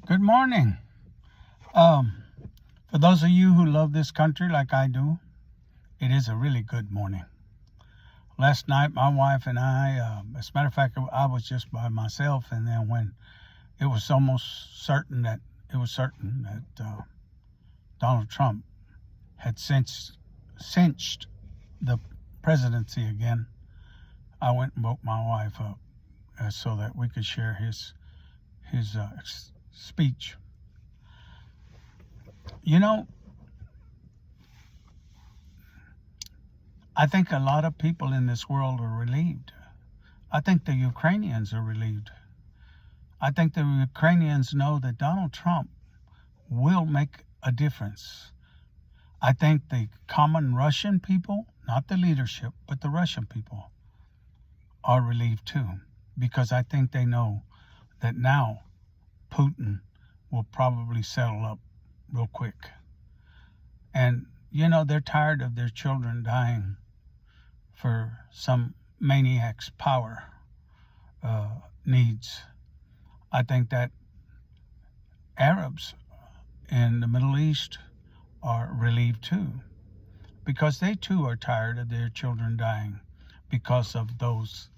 Good morning. Um, for those of you who love this country like I do, it is a really good morning. Last night, my wife and I, as a matter of fact, I was just by myself, and then when it was almost certain that Donald Trump had cinched the presidency again, I went and woke my wife up so that we could share his speech. You know, I think a lot of people in this world are relieved. I think the Ukrainians are relieved. I think the Ukrainians know that Donald Trump will make a difference. I think the common Russian people, not the leadership, but the Russian people, are relieved too, because I think they know that now Putin will probably settle up real quick. And, they're tired of their children dying for some maniac's power needs. I think that Arabs in the Middle East are relieved too, because they too are tired of their children dying because of those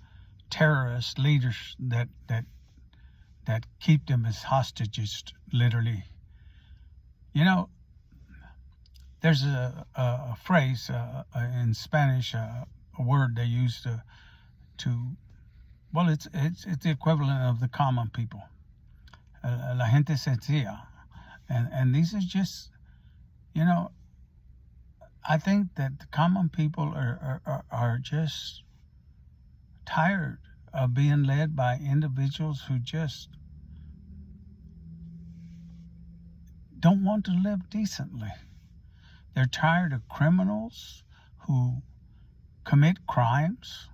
terrorist leaders that keep them as hostages, literally. You know, there's a phrase in Spanish, a word they use to well, it's the equivalent of the common people, la gente sencilla, and these are just, you know, I think that the common people are just tired of being led by individuals who just don't want to live decently. They're tired of criminals who commit crimes,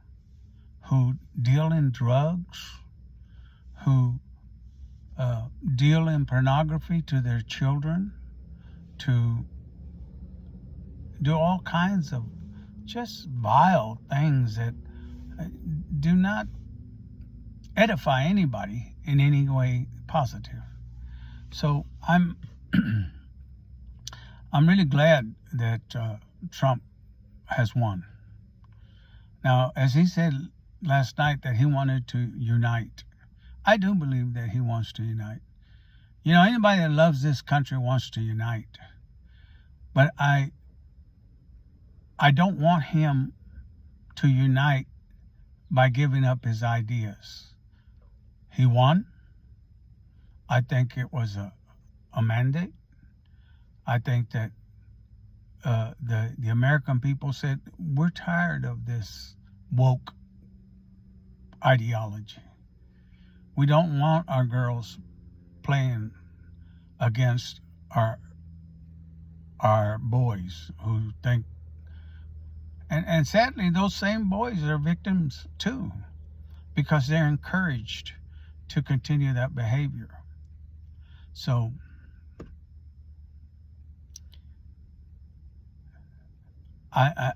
who deal in drugs, who deal in pornography to their children, to do all kinds of just vile things that do not edify anybody in any way positive. So I'm I'm really glad that Trump has won. Now, as he said last night that he wanted to unite, I do believe that he wants to unite. Anybody that loves this country wants to unite. But I don't want him to unite by giving up his ideas. He won. I think it was a mandate. I think that the American people said, we're tired of this woke ideology. We don't want our girls playing against our boys who think, and sadly those same boys are victims too, because they're encouraged to continue that behavior. So I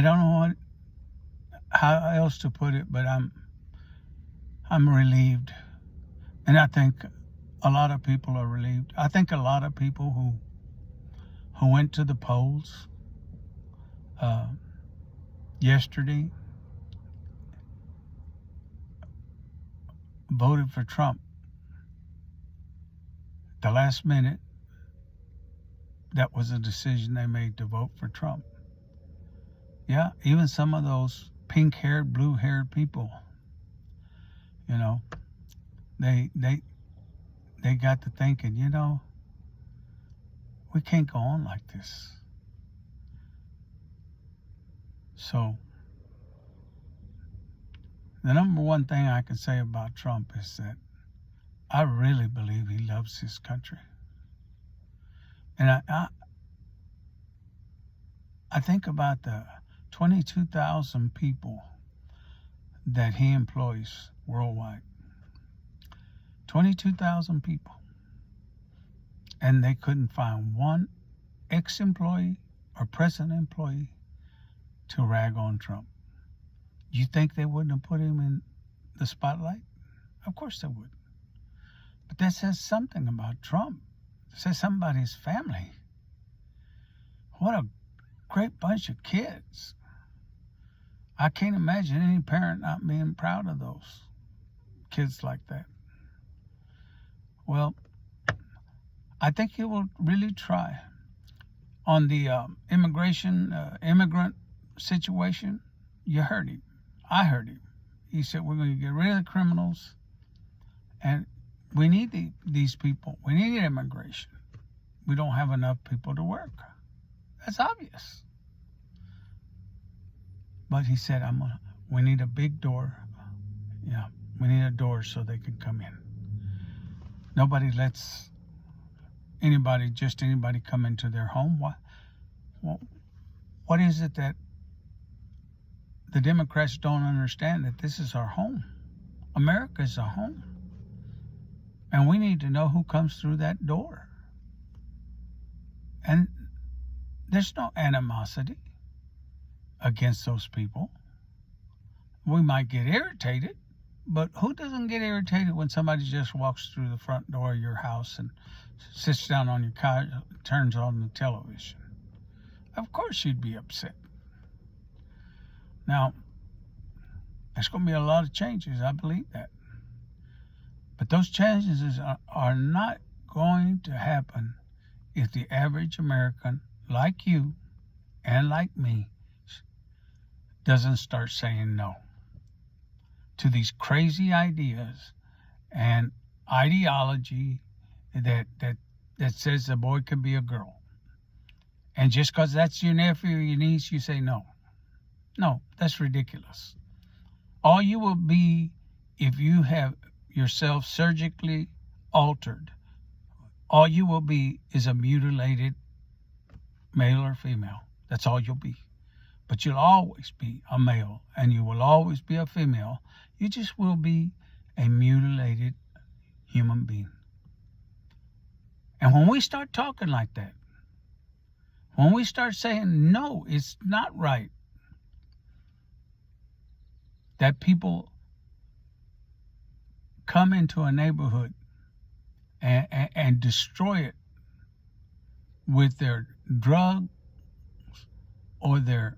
don't know how else to put it, but I'm relieved, and I think a lot of people are relieved. I think a lot of people who went to the polls yesterday voted for Trump. The last minute, that was a decision they made to vote for Trump. Yeah, even some of those pink-haired, blue-haired people, they got to thinking, we can't go on like this. So the number one thing I can say about Trump is that I really believe he loves his country. And I think about the 22,000 people that he employs worldwide. 22,000 people. And they couldn't find one ex-employee or present employee to rag on Trump. You think they wouldn't have put him in the spotlight? Of course they would. But that says something about Trump. It says something about his family. What a great bunch of kids. I can't imagine any parent not being proud of those kids like that. Well, I think he will really try. On the immigrant situation, you heard him. I heard him. He said, we're going to get rid of the criminals, and we need these people. We need immigration. We don't have enough people to work. That's obvious. But he said, we need a big door. Yeah, we need a door so they can come in. Nobody lets anybody come into their home. What is it that the Democrats don't understand? That this is our home. America is a home. And we need to know who comes through that door. And there's no animosity against those people. We might get irritated, but who doesn't get irritated when somebody just walks through the front door of your house and sits down on your couch, turns on the television? Of course you'd be upset. Now, there's going to be a lot of changes, I believe that. But those changes are not going to happen if the average American, like you and like me, doesn't start saying no to these crazy ideas and ideology that says a boy can be a girl. And just because that's your nephew or your niece, you say no. No, that's ridiculous. All you will be, if you have yourself surgically altered, all you will be is a mutilated male or female. That's all you'll be. But you'll always be a male, and you will always be a female. You just will be a mutilated human being. And when we start talking like that, when we start saying, no, it's not right that people come into a neighborhood and destroy it with their drugs or their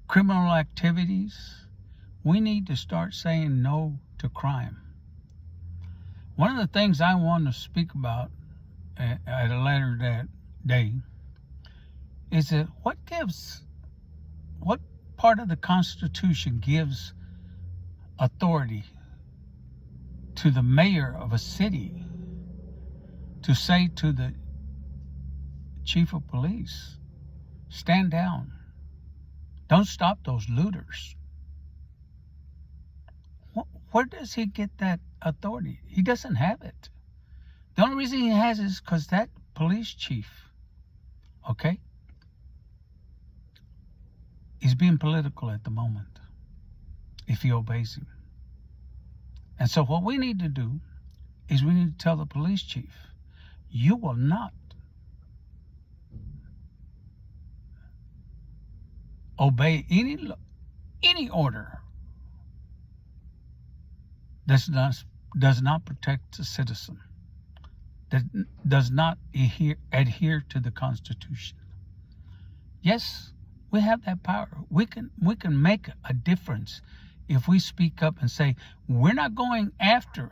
criminal activities, we need to start saying no to crime. One of the things I want to speak about at a later day is that what part of the Constitution gives authority to the mayor of a city to say to the chief of police, stand down. Don't stop those looters. Where does he get that authority? He doesn't have it. The only reason he has it is because that police chief, okay, he's being political at the moment if he obeys him. And so what we need to do is we need to tell the police chief, you will not obey any order that does not protect the citizen, that does not adhere to the Constitution. Yes, we have that power. We can make a difference if we speak up and say, we're not going after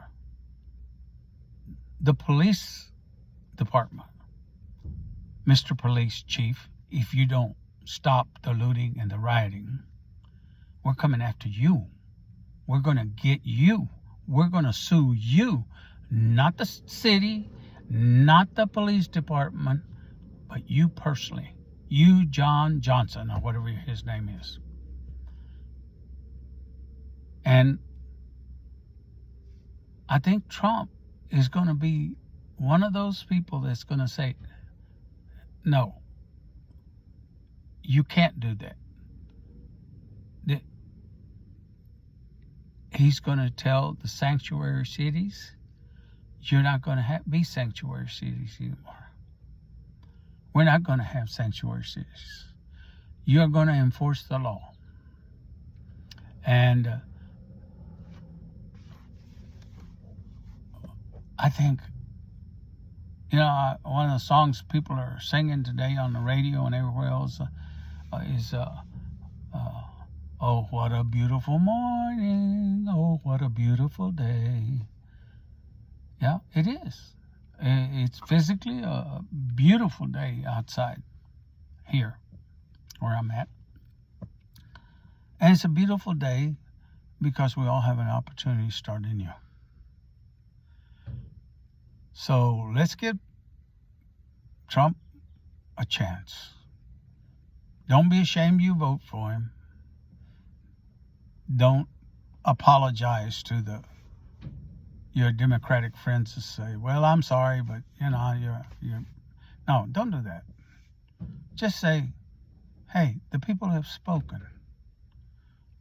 the police department, Mr. Police Chief, if you don't stop the looting and the rioting. We're coming after you. We're going to get you. We're going to sue you, not the city, not the police department, but you personally. You, John Johnson, or whatever his name is. And I think Trump is going to be one of those people that's going to say, no, you can't do that. He's going to tell the sanctuary cities, you're not going to be sanctuary cities anymore. We're not going to have sanctuary cities. You're going to enforce the law. And I think, one of the songs people are singing today on the radio and everywhere else is, oh, what a beautiful morning. Oh, what a beautiful day. Yeah, it is. It's physically a beautiful day outside here where I'm at. And it's a beautiful day because we all have an opportunity to start anew. So let's give Trump a chance. Don't be ashamed you vote for him. Don't apologize to your Democratic friends to say, well, I'm sorry, but you're no, don't do that. Just say, hey, the people have spoken.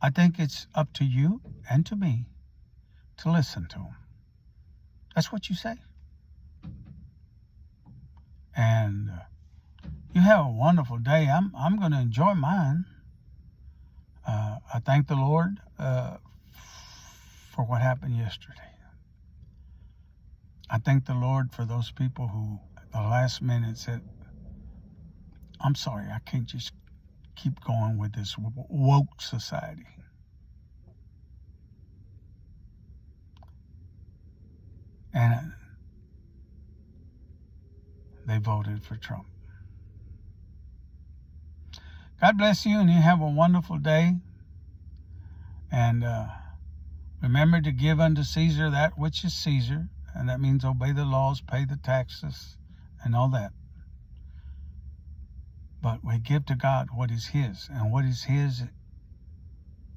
I think it's up to you and to me to listen to them. That's what you say. And you have a wonderful day. I'm going to enjoy mine. I thank the Lord for what happened yesterday. I thank the Lord for those people who at the last minute said, I'm sorry, I can't just keep going with this woke society. And they voted for Trump. God bless you, and you have a wonderful day. And remember to give unto Caesar that which is Caesar, and that means obey the laws, pay the taxes, and all that. But we give to God what is His, and what is His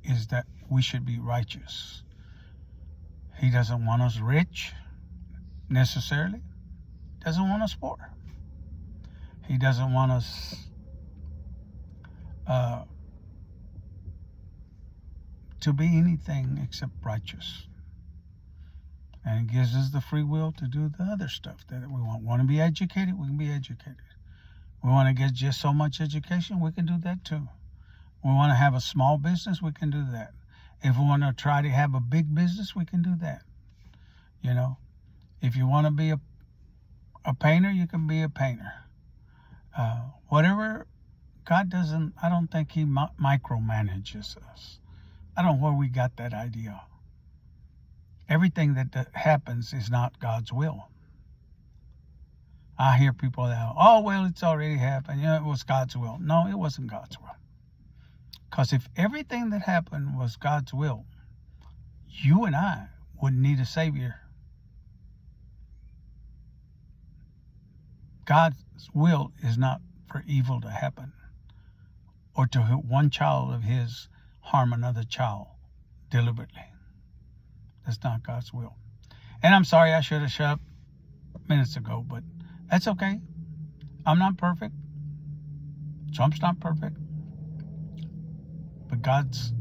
is that we should be righteous. He doesn't want us rich, necessarily. Doesn't want us poor. He doesn't want us to be anything except righteous. And it gives us the free will to do the other stuff that we want. Want to be educated? We can be educated. We want to get just so much education? We can do that too. We want to have a small business? We can do that. If we want to try to have a big business, we can do that. If you want to be a painter, you can be a painter. Whatever, God doesn't, I don't think He micromanages us. I don't know where we got that idea. Everything that happens is not God's will. I hear people that, oh, well, it's already happened. It was God's will. No, it wasn't God's will. Because if everything that happened was God's will, you and I wouldn't need a Savior. God's will is not for evil to happen or to one child of His harm another child deliberately. That's not God's will. And I'm sorry, I should have shut up minutes ago, but that's okay. I'm not perfect. Trump's not perfect. But God's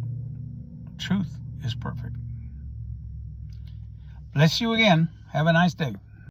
truth is perfect. Bless you again. Have a nice day.